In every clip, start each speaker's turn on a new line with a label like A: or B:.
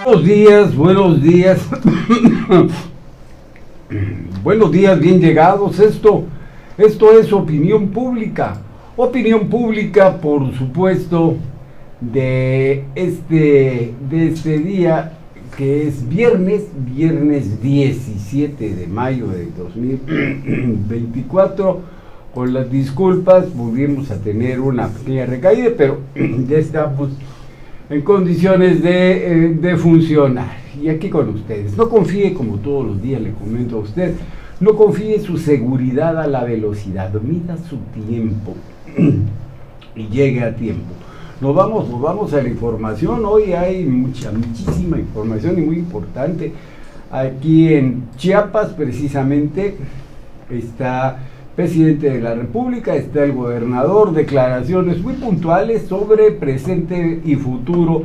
A: Buenos días, buenos días. Buenos días, bien llegados. Esto es opinión pública. Opinión pública, por supuesto, de este día que es viernes 17 de mayo de 2024. Con las disculpas, volvimos a tener una pequeña recaída, pero ya estamos en condiciones de funcionar. Y aquí con ustedes, no confíe, como todos los días le comento a usted, no confíe su seguridad a la velocidad, mida su tiempo y llegue a tiempo. Nos vamos a la información. Hoy hay muchísima información y muy importante. Aquí en Chiapas, precisamente, está presidente de la República, está el gobernador, declaraciones muy puntuales sobre presente y futuro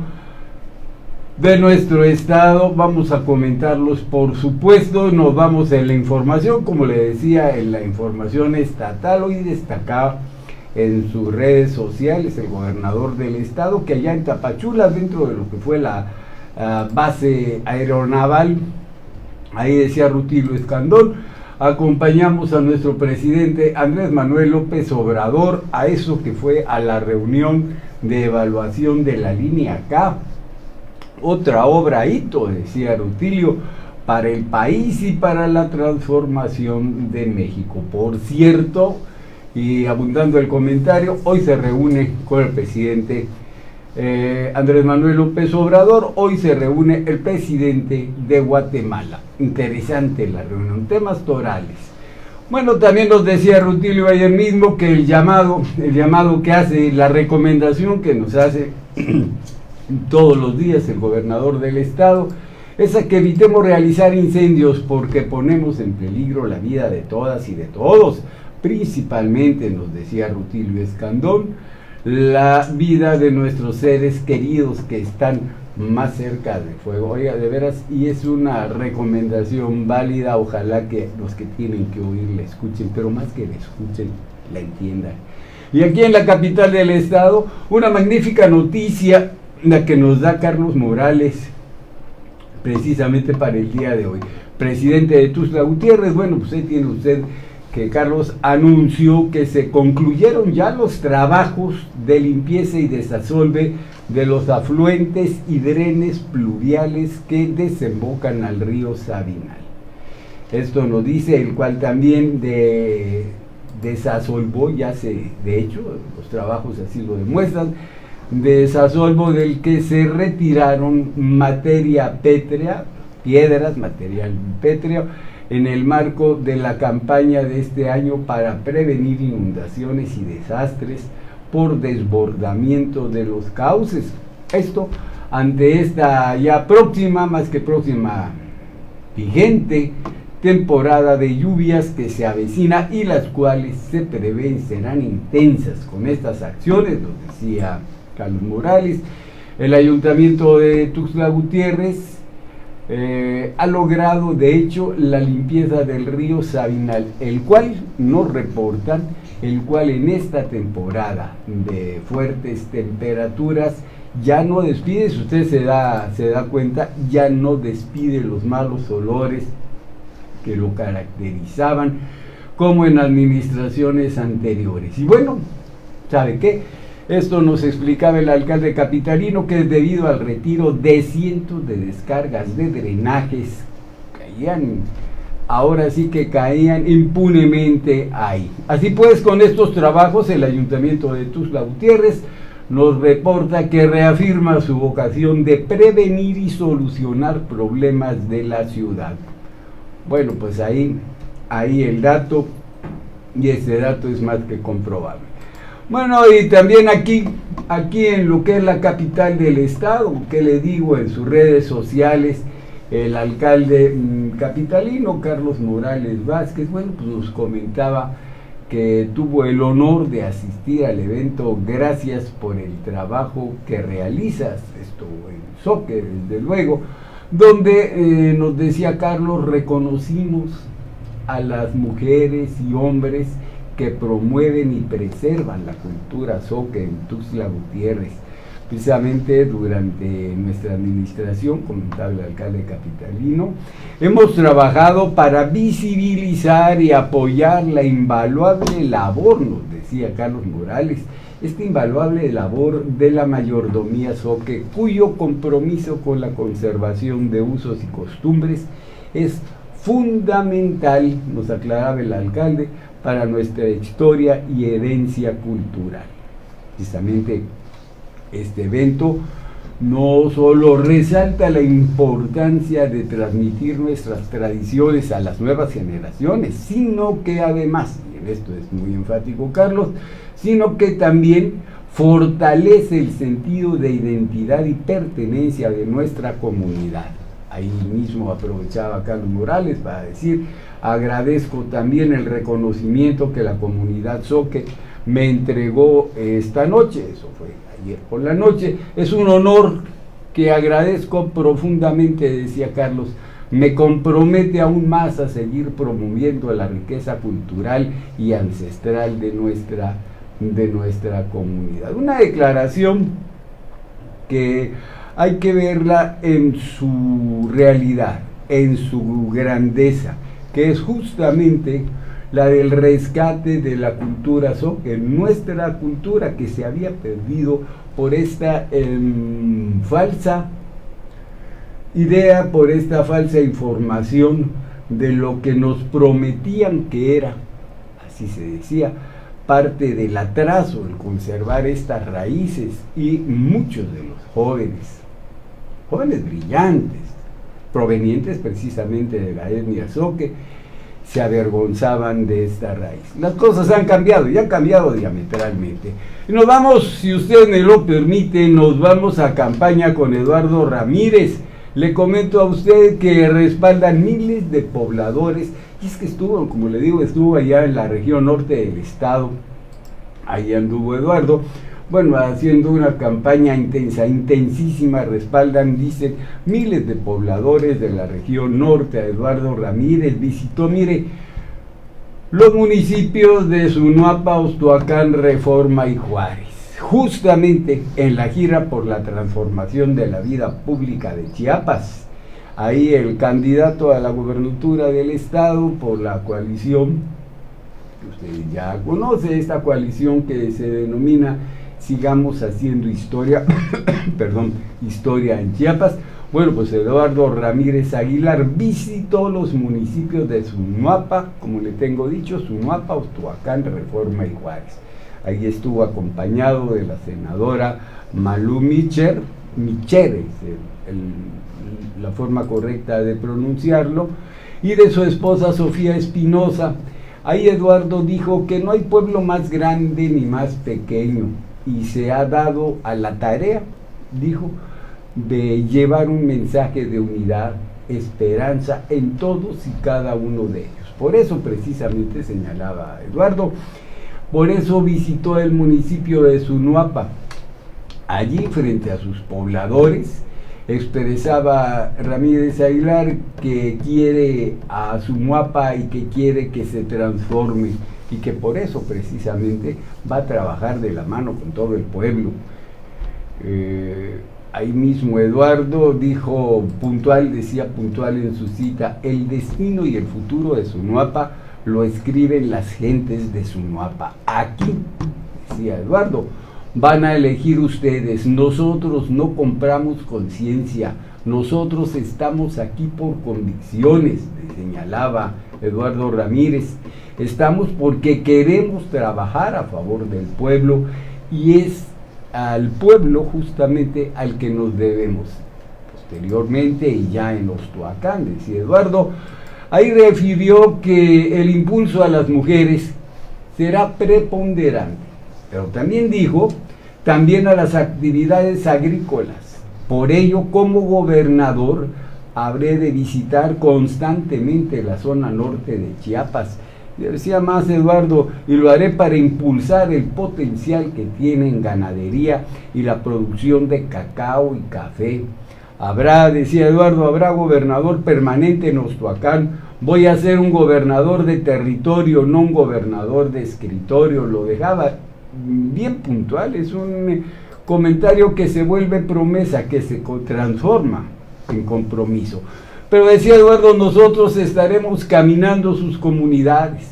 A: de nuestro estado. Vamos a comentarlos, por supuesto. Nos vamos en la información, como le decía, en la información estatal. Hoy destacaba en sus redes sociales el gobernador del estado que allá en Tapachula, dentro de lo que fue la base aeronaval, ahí decía Rutilio Escandón, acompañamos a nuestro presidente Andrés Manuel López Obrador a eso que fue a la reunión de evaluación de la línea K. Otra obra hito, decía Rutilio, para el país y para la transformación de México. Por cierto, y abundando el comentario, hoy se reúne con el presidente Andrés Manuel López Obrador, hoy se reúne el presidente de Guatemala. Interesante la reunión, temas torales. Bueno, también nos decía Rutilio ayer mismo que el llamado que hace, la recomendación que nos hace todos los días el gobernador del estado, es a que evitemos realizar incendios porque ponemos en peligro la vida de todas y de todos, principalmente, nos decía Rutilio Escandón, la vida de nuestros seres queridos que están más cerca del fuego. Oiga, de veras, y es una recomendación válida. Ojalá que los que tienen que oír la escuchen, pero más que la escuchen, la entiendan. Y aquí en la capital del estado, una magnífica noticia, la que nos da Carlos Morales, precisamente para el día de hoy. Presidente de Tuxtla Gutiérrez. Bueno, pues ahí tiene usted que Carlos anunció que se concluyeron ya los trabajos de limpieza y desasolve de los afluentes y drenes pluviales que desembocan al río Sabinal. Esto nos dice, el cual también desasolvó, de hecho, los trabajos así lo demuestran, desasolvo del que se retiraron materia pétrea, piedras, material pétreo, en el marco de la campaña de este año para prevenir inundaciones y desastres por desbordamiento de los cauces. Esto ante esta ya próxima, más que próxima, vigente temporada de lluvias que se avecina y las cuales se prevén serán intensas. Con estas acciones, lo decía Carlos Morales, el ayuntamiento de Tuxtla Gutiérrez ha logrado de hecho la limpieza del río Sabinal, el cual nos reportan, el cual en esta temporada de fuertes temperaturas ya no despide, si usted se da cuenta, ya no despide los malos olores que lo caracterizaban como en administraciones anteriores. Y bueno, ¿sabe qué? Esto nos explicaba el alcalde capitalino, que es debido al retiro de cientos de descargas de drenajes, ahora sí que caían impunemente ahí. Así pues, con estos trabajos, el ayuntamiento de Tuxtla Gutiérrez nos reporta que reafirma su vocación de prevenir y solucionar problemas de la ciudad. Bueno, pues ahí el dato, y ese dato es más que comprobable. Bueno, y también aquí en lo que es la capital del estado, que le digo, en sus redes sociales, el alcalde capitalino, Carlos Morales Vázquez, bueno, pues nos comentaba que tuvo el honor de asistir al evento Gracias por el trabajo que realizas, esto en Soque, desde luego, donde nos decía Carlos, reconocimos a las mujeres y hombres que promueven y preservan la cultura zoque en Tuxtla Gutiérrez. precisamente durante nuestra administración, comentaba el alcalde capitalino, hemos trabajado para visibilizar y apoyar la invaluable labor, nos decía Carlos Morales, esta invaluable labor de la mayordomía Zoque, cuyo compromiso con la conservación de usos y costumbres es fundamental, nos aclaraba el alcalde, para nuestra historia y herencia cultural. Precisamente este evento no solo resalta la importancia de transmitir nuestras tradiciones a las nuevas generaciones, sino que además, y en esto es muy enfático Carlos, sino que también fortalece el sentido de identidad y pertenencia de nuestra comunidad. Ahí mismo aprovechaba Carlos Morales para decir: agradezco también el reconocimiento que la comunidad Zoque me entregó esta noche, eso fue ayer por la noche, es un honor que agradezco profundamente, decía Carlos, me compromete aún más a seguir promoviendo la riqueza cultural y ancestral de nuestra comunidad. Una declaración que hay que verla en su realidad, en su grandeza, que es justamente la del rescate de la cultura Zoque, nuestra cultura que se había perdido por esta falsa idea, por esta falsa información de lo que nos prometían que era, así se decía, parte del atraso en conservar estas raíces, y muchos de los jóvenes brillantes, provenientes precisamente de la etnia Zoque, se avergonzaban de esta raíz. Las cosas han cambiado, y han cambiado diametralmente. Y nos vamos, si usted me lo permite, nos vamos a campaña con Eduardo Ramírez. Le comento a usted que respaldan miles de pobladores, y es que estuvo, como le digo, estuvo allá en la región norte del estado, ahí anduvo Eduardo, bueno, haciendo una campaña intensa, intensísima, respaldan, dicen, miles de pobladores de la región norte a Eduardo Ramírez. Visitó, mire, los municipios de Zunuapa, Ostoacán, Reforma y Juárez, justamente en la gira por la transformación de la vida pública de Chiapas. Ahí el candidato a la gubernatura del estado por la coalición, que usted ya conoce, esta coalición que se denomina Sigamos Haciendo Historia, perdón, Historia en Chiapas. Bueno, pues Eduardo Ramírez Aguilar visitó los municipios de Zunuapa, como le tengo dicho, Zunuapa, Ostoacán, Reforma y Juárez. Ahí estuvo acompañado de la senadora Malú Micher, la forma correcta de pronunciarlo, y de su esposa Sofía Espinosa. Ahí Eduardo dijo que no hay pueblo más grande ni más pequeño, y se ha dado a la tarea, dijo, de llevar un mensaje de unidad, esperanza en todos y cada uno de ellos. Por eso precisamente señalaba Eduardo, por eso visitó el municipio de Zunuapa. Allí, frente a sus pobladores, expresaba Ramírez Aguilar que quiere a Zunuapa y que quiere que se transforme, y que por eso precisamente va a trabajar de la mano con todo el pueblo. Ahí mismo Eduardo dijo decía puntual en su cita: el destino y el futuro de Zunuapa lo escriben las gentes de Zunuapa. Aquí, decía Eduardo, van a elegir ustedes, nosotros no compramos conciencia, nosotros estamos aquí por convicciones, señalaba Eduardo Ramírez. Estamos porque queremos trabajar a favor del pueblo, y es al pueblo justamente al que nos debemos. Posteriormente, y ya en Ostoacán, decía Eduardo, ahí refirió que el impulso a las mujeres será preponderante, pero también dijo, también a las actividades agrícolas. Por ello, como gobernador, habré de visitar constantemente la zona norte de Chiapas. Decía más Eduardo, y lo haré para impulsar el potencial que tiene en ganadería y la producción de cacao y café. Decía Eduardo, habrá gobernador permanente en Ostoacán. Voy a ser un gobernador de territorio, no un gobernador de escritorio. Lo dejaba bien puntual, es un comentario que se vuelve promesa, que se transforma en compromiso. Pero decía Eduardo, nosotros estaremos caminando sus comunidades,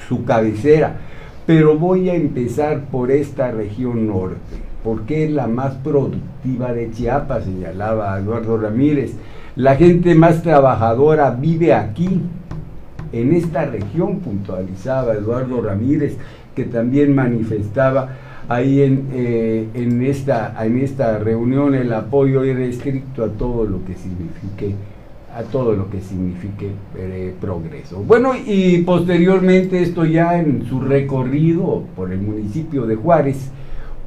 A: su cabecera, pero voy a empezar por esta región norte, porque es la más productiva de Chiapas, señalaba Eduardo Ramírez. La gente más trabajadora vive aquí, en esta región, puntualizaba Eduardo Ramírez, que también manifestaba ahí en esta reunión el apoyo irrestricto a todo lo que signifique progreso. Bueno, y posteriormente esto ya en su recorrido por el municipio de Juárez,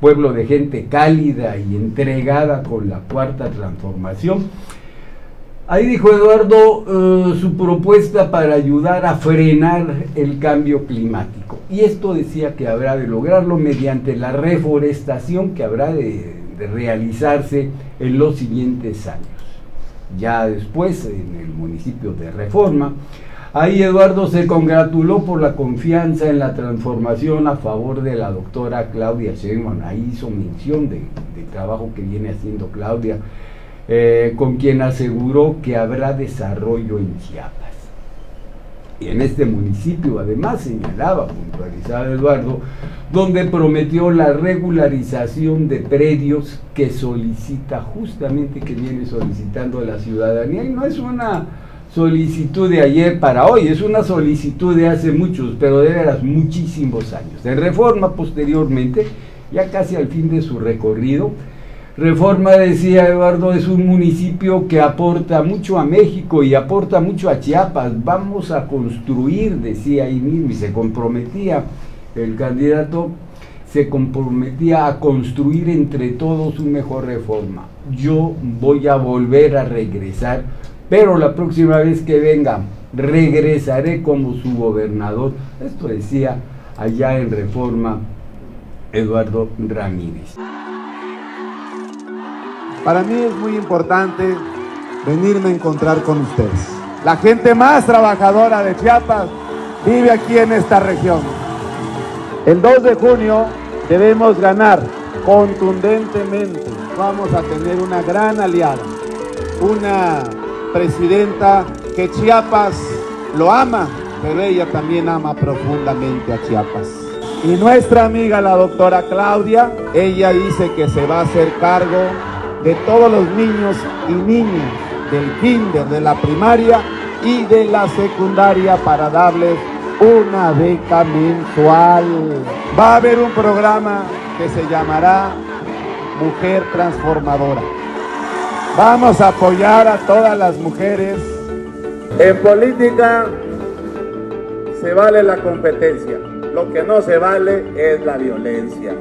A: pueblo de gente cálida y entregada con la Cuarta Transformación. Ahí dijo Eduardo su propuesta para ayudar a frenar el cambio climático. Y esto decía que habrá de lograrlo mediante la reforestación que habrá de realizarse en los siguientes años. Ya después, en el municipio de Reforma, ahí Eduardo se congratuló por la confianza en la transformación a favor de la doctora Claudia Sheinbaum. Ahí hizo mención del trabajo que viene haciendo Claudia, con quien aseguró que habrá desarrollo en Chiapas. Y en este municipio, además, señalaba, puntualizaba Eduardo, donde prometió la regularización de predios que solicita, justamente que viene solicitando la ciudadanía, y no es una solicitud de ayer para hoy, es una solicitud de hace muchos, pero de veras muchísimos años. En Reforma, posteriormente, ya casi al fin de su recorrido, Reforma, decía Eduardo, es un municipio que aporta mucho a México y aporta mucho a Chiapas. Vamos a construir, decía ahí mismo, y se comprometía el candidato, se comprometía a construir entre todos un mejor Reforma. Yo voy a volver a regresar, pero la próxima vez que venga, regresaré como su gobernador. Esto decía allá en Reforma Eduardo Ramírez.
B: Para mí es muy importante venirme a encontrar con ustedes. La gente más trabajadora de Chiapas vive aquí en esta región. El 2 de junio debemos ganar contundentemente. Vamos a tener una gran aliada, una presidenta que Chiapas lo ama, pero ella también ama profundamente a Chiapas. Y nuestra amiga la doctora Claudia, ella dice que se va a hacer cargo de todos los niños y niñas del kinder, de la primaria y de la secundaria para darles una beca mensual. Va a haber un programa que se llamará Mujer Transformadora. Vamos a apoyar a todas las mujeres. En política se vale la competencia, lo que no se vale es la violencia.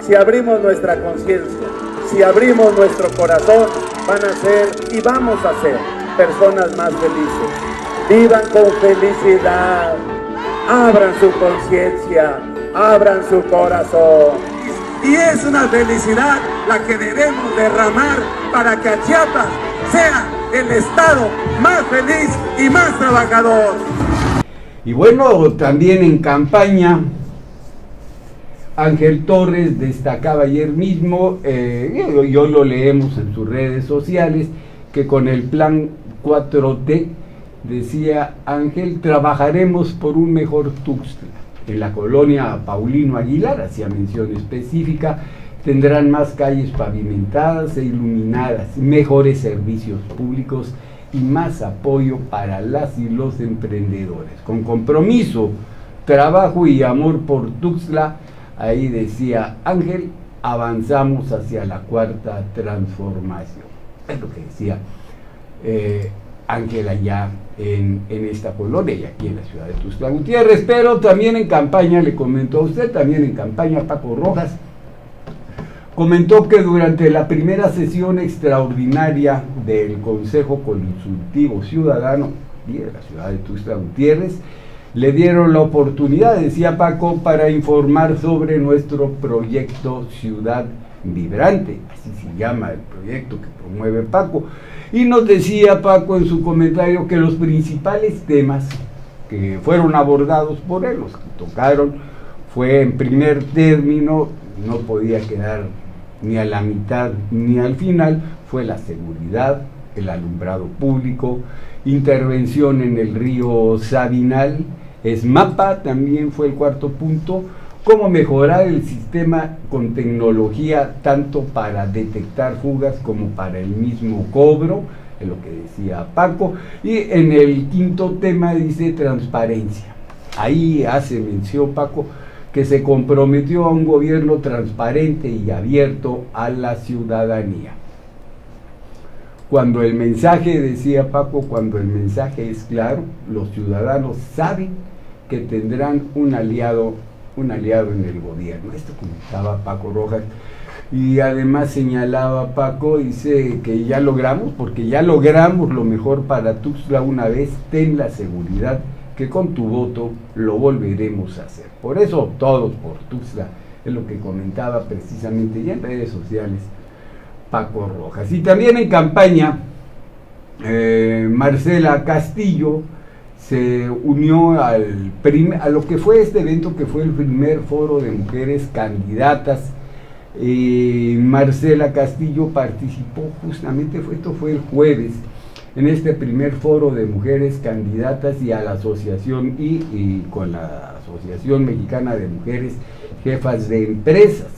B: Si abrimos nuestra conciencia, si abrimos nuestro corazón, van a ser y vamos a ser personas más felices. Vivan con felicidad, abran su conciencia, abran su corazón. Y es una felicidad la que debemos derramar para que Chiapas sea el estado más feliz y más trabajador.
A: Y bueno, también en campaña, Ángel Torres destacaba ayer mismo, y hoy lo leemos en sus redes sociales, que con el plan 4T, decía Ángel, trabajaremos por un mejor Tuxtla. En la colonia Paulino Aguilar, hacía mención específica, tendrán más calles pavimentadas e iluminadas, mejores servicios públicos y más apoyo para las y los emprendedores. Con compromiso, trabajo y amor por Tuxtla, ahí decía Ángel, avanzamos hacia la cuarta transformación. Es lo que decía Ángel allá en esta colonia y aquí en la ciudad de Tuxtla Gutiérrez. Pero también en campaña, le comentó a usted, también en campaña Paco Rojas comentó que durante la primera sesión extraordinaria del Consejo Consultivo Ciudadano de la ciudad de Tuxtla Gutiérrez, le dieron la oportunidad, decía Paco, para informar sobre nuestro proyecto Ciudad Vibrante, así se llama el proyecto que promueve Paco. Y nos decía Paco en su comentario que los principales temas que fueron abordados por él, los que tocaron, fue en primer término no podía quedar ni a la mitad ni al final, fue la seguridad, el alumbrado público, intervención en el río Sabinal, ESMAPA también fue el cuarto punto, cómo mejorar el sistema con tecnología tanto para detectar fugas como para el mismo cobro, es lo que decía Paco, y en el quinto tema dice transparencia. Ahí hace mención Paco que se comprometió a un gobierno transparente y abierto a la ciudadanía. Cuando el mensaje, decía Paco, cuando el mensaje es claro, los ciudadanos saben que tendrán un aliado en el gobierno. Esto comentaba Paco Rojas. Y además señalaba Paco, dice que ya logramos, porque ya logramos lo mejor para Tuxtla una vez, ten la seguridad que con tu voto lo volveremos a hacer. Por eso todos por Tuxtla, es lo que comentaba precisamente ya en redes sociales Paco Rojas. Y también en campaña, Marcela Castillo se unió a lo que fue este evento, que fue el primer foro de mujeres candidatas. Marcela Castillo participó justamente, esto fue el jueves, en este primer foro de mujeres candidatas y a la asociación y con la Asociación Mexicana de Mujeres Jefas de Empresas.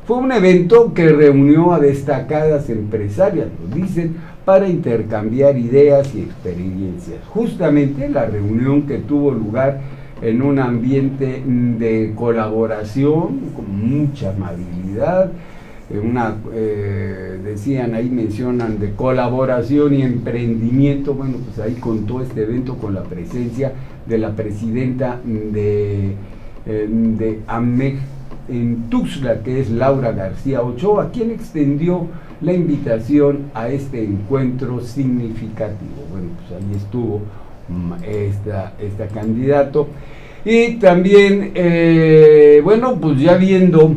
A: Fue un evento que reunió a destacadas empresarias, lo dicen, para intercambiar ideas y experiencias. Justamente la reunión que tuvo lugar en un ambiente de colaboración, con mucha amabilidad, decían ahí, mencionan de colaboración y emprendimiento. Bueno, pues ahí contó este evento con la presencia de la presidenta de AMMEC en Tuxtla, que es Laura García Ochoa, quien extendió la invitación a este encuentro significativo. Bueno, pues ahí estuvo esta candidato. Y también, bueno, pues ya viendo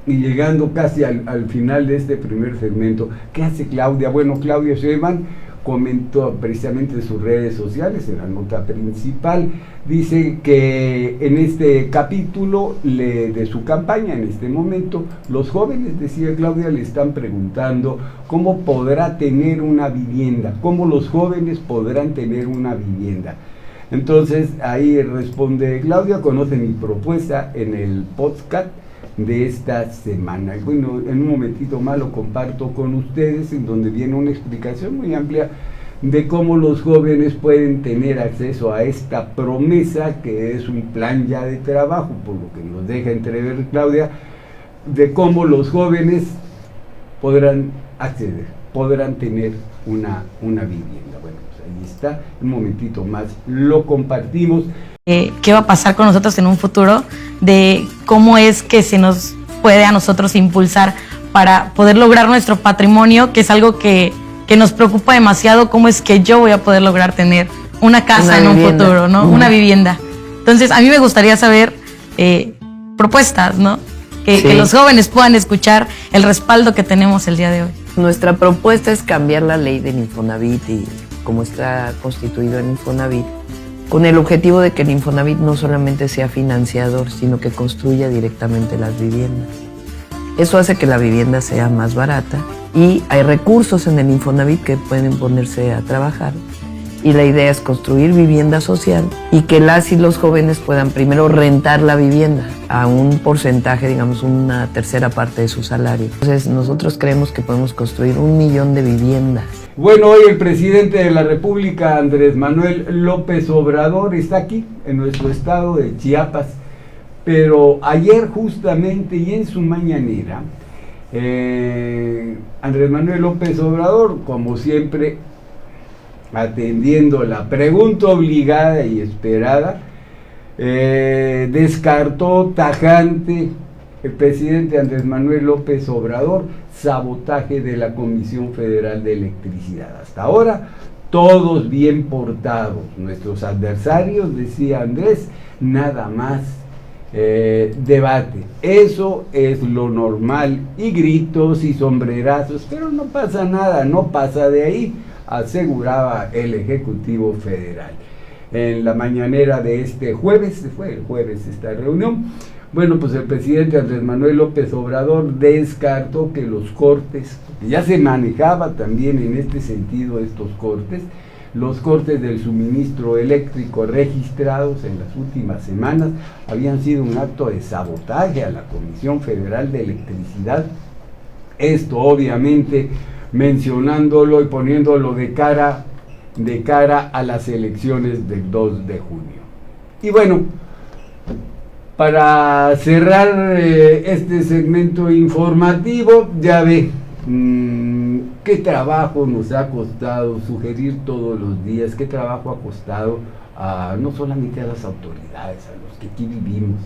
A: y llegando casi al final de este primer segmento, ¿qué hace Claudia? Bueno, Claudia Sheinbaum comentó precisamente en sus redes sociales, en la nota principal, dice que en este capítulo de su campaña, en este momento, los jóvenes, decía Claudia, le están preguntando cómo podrá tener una vivienda, cómo los jóvenes podrán tener una vivienda. Entonces ahí responde Claudia, conoce mi propuesta en el podcast de esta semana. Y bueno, en un momentito más lo comparto con ustedes, en donde viene una explicación muy amplia de cómo los jóvenes pueden tener acceso a esta promesa, que es un plan ya de trabajo, por lo que nos deja entrever Claudia, de cómo los jóvenes podrán acceder, podrán tener una vivienda. Bueno, pues ahí está, un momentito más lo compartimos.
C: ¿Qué va a pasar con nosotros en un futuro? De cómo es que se nos puede a nosotros impulsar para poder lograr nuestro patrimonio, que es algo que nos preocupa demasiado. ¿Cómo es que yo voy a poder lograr tener una casa en un futuro, ¿no? Una vivienda. Entonces, a mí me gustaría saber propuestas, ¿no? Que los jóvenes puedan escuchar el respaldo que tenemos el día de hoy.
D: Nuestra propuesta es cambiar la ley del Infonavit y cómo está constituido el Infonavit, con el objetivo de que el Infonavit no solamente sea financiador, sino que construya directamente las viviendas. Eso hace que la vivienda sea más barata y hay recursos en el Infonavit que pueden ponerse a trabajar. Y la idea es construir vivienda social y que las y los jóvenes puedan primero rentar la vivienda a un porcentaje, digamos una tercera parte de su salario. Entonces nosotros creemos que podemos construir 1 millón de viviendas.
A: Bueno, hoy el presidente de la República, Andrés Manuel López Obrador, está aquí en nuestro estado de Chiapas, pero ayer justamente y en su mañanera, Andrés Manuel López Obrador, como siempre, atendiendo la pregunta obligada y esperada, descartó tajante el presidente Andrés Manuel López Obrador sabotaje de la Comisión Federal de Electricidad. Hasta ahora, todos bien portados. Nuestros adversarios, decía Andrés, nada más debate. Eso es lo normal, y gritos y sombrerazos, pero no pasa nada, no pasa de ahí, aseguraba el Ejecutivo Federal. En la mañanera de este jueves, fue el jueves esta reunión, Bueno, pues el presidente Andrés Manuel López Obrador descartó que los cortes, que ya se manejaba también en este sentido estos cortes, los cortes del suministro eléctrico registrados en las últimas semanas habían sido un acto de sabotaje a la Comisión Federal de Electricidad. Esto obviamente mencionándolo y poniéndolo de cara a las elecciones del 2 de junio. Y bueno, para cerrar este segmento informativo, ya ve qué trabajo nos ha costado sugerir todos los días, qué trabajo ha costado no solamente a las autoridades, a los que aquí vivimos,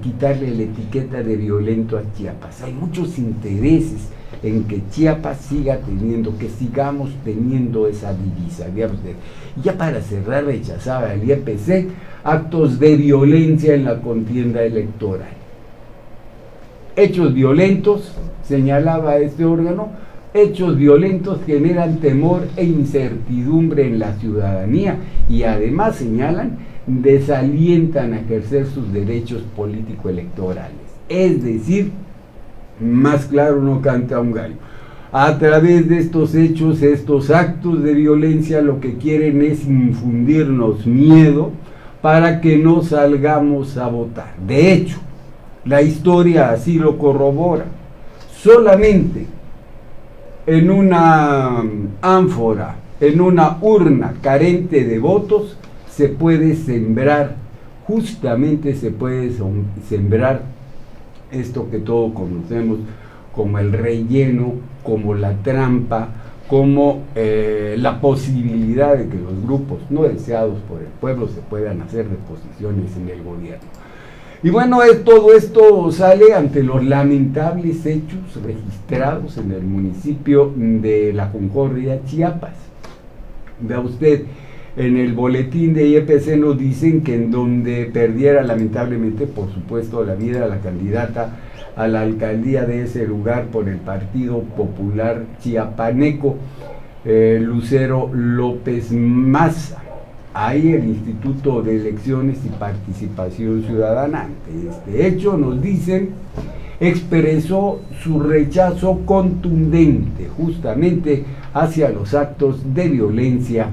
A: quitarle la etiqueta de violento a Chiapas. Hay muchos intereses en que Chiapas siga teniendo, que sigamos teniendo esa divisa. Y ya para cerrar, rechazaba el IEPC actos de violencia en la contienda electoral. Hechos violentos, señalaba este órgano, hechos violentos generan temor e incertidumbre en la ciudadanía y además señalan, desalientan a ejercer sus derechos político-electorales. Es decir, más claro no canta un gallo. A través de estos hechos, estos actos de violencia, lo que quieren es infundirnos miedo para que no salgamos a votar. De hecho, la historia así lo corrobora. Solamente en una ánfora, en una urna carente de votos, se puede sembrar, justamente se puede sembrar esto que todos conocemos como el relleno, como la trampa, como la posibilidad de que los grupos no deseados por el pueblo se puedan hacer de posiciones en el gobierno. Y bueno, todo esto sale ante los lamentables hechos registrados en el municipio de La Concordia, Chiapas. Vea usted, en el boletín de IEPC nos dicen que en donde perdiera lamentablemente, por supuesto, la vida la candidata a la alcaldía de ese lugar por el Partido Popular Chiapaneco, Lucero López Maza. Ahí el Instituto de Elecciones y Participación Ciudadana, ante este hecho, nos dicen, expresó su rechazo contundente justamente hacia los actos de violencia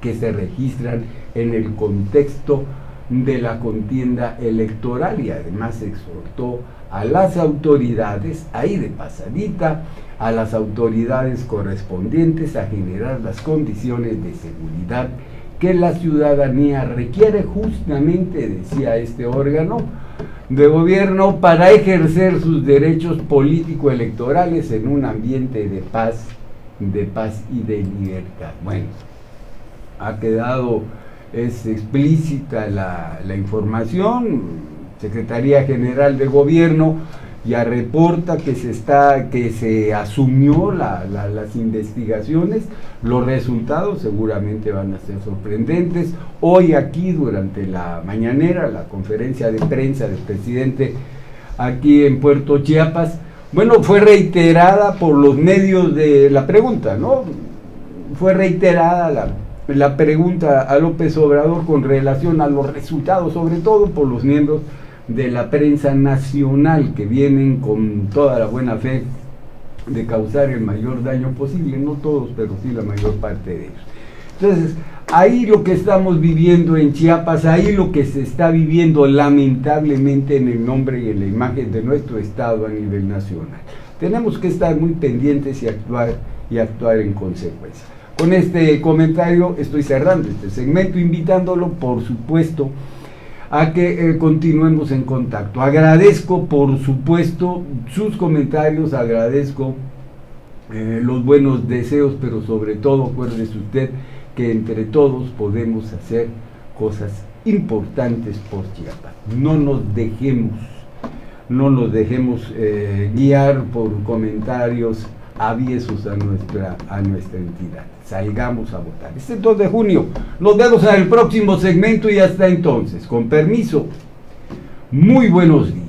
A: que se registran en el contexto de la contienda electoral y además exhortó a las autoridades, ahí de pasadita, a las autoridades correspondientes a generar las condiciones de seguridad que la ciudadanía requiere, justamente, decía este órgano de gobierno, para ejercer sus derechos político-electorales en un ambiente de paz y de libertad. Bueno, ha quedado explícita la información. Secretaría General de Gobierno ya reporta que se asumió las investigaciones. Los resultados seguramente van a ser sorprendentes. Hoy aquí, durante la mañanera, la conferencia de prensa del presidente aquí en Puerto Chiapas, bueno, fue reiterada por los medios de la pregunta, ¿no? Fue reiterada la pregunta a López Obrador con relación a los resultados, sobre todo por los miembros de la prensa nacional, que vienen con toda la buena fe de causar el mayor daño posible, no todos, pero sí la mayor parte de ellos. Entonces, ahí lo que estamos viviendo en Chiapas, ahí lo que se está viviendo lamentablemente en el nombre y en la imagen de nuestro Estado a nivel nacional. Tenemos que estar muy pendientes y actuar en consecuencia. Con este comentario estoy cerrando este segmento, invitándolo, por supuesto, a que continuemos en contacto. Agradezco, por supuesto, sus comentarios, agradezco los buenos deseos, pero sobre todo, acuérdese usted que entre todos podemos hacer cosas importantes por Chiapas. No nos dejemos guiar por comentarios aviesos a nuestra entidad. Salgamos a votar. Este 2 de junio. Nos vemos en el próximo segmento y hasta entonces. Con permiso. Muy buenos días.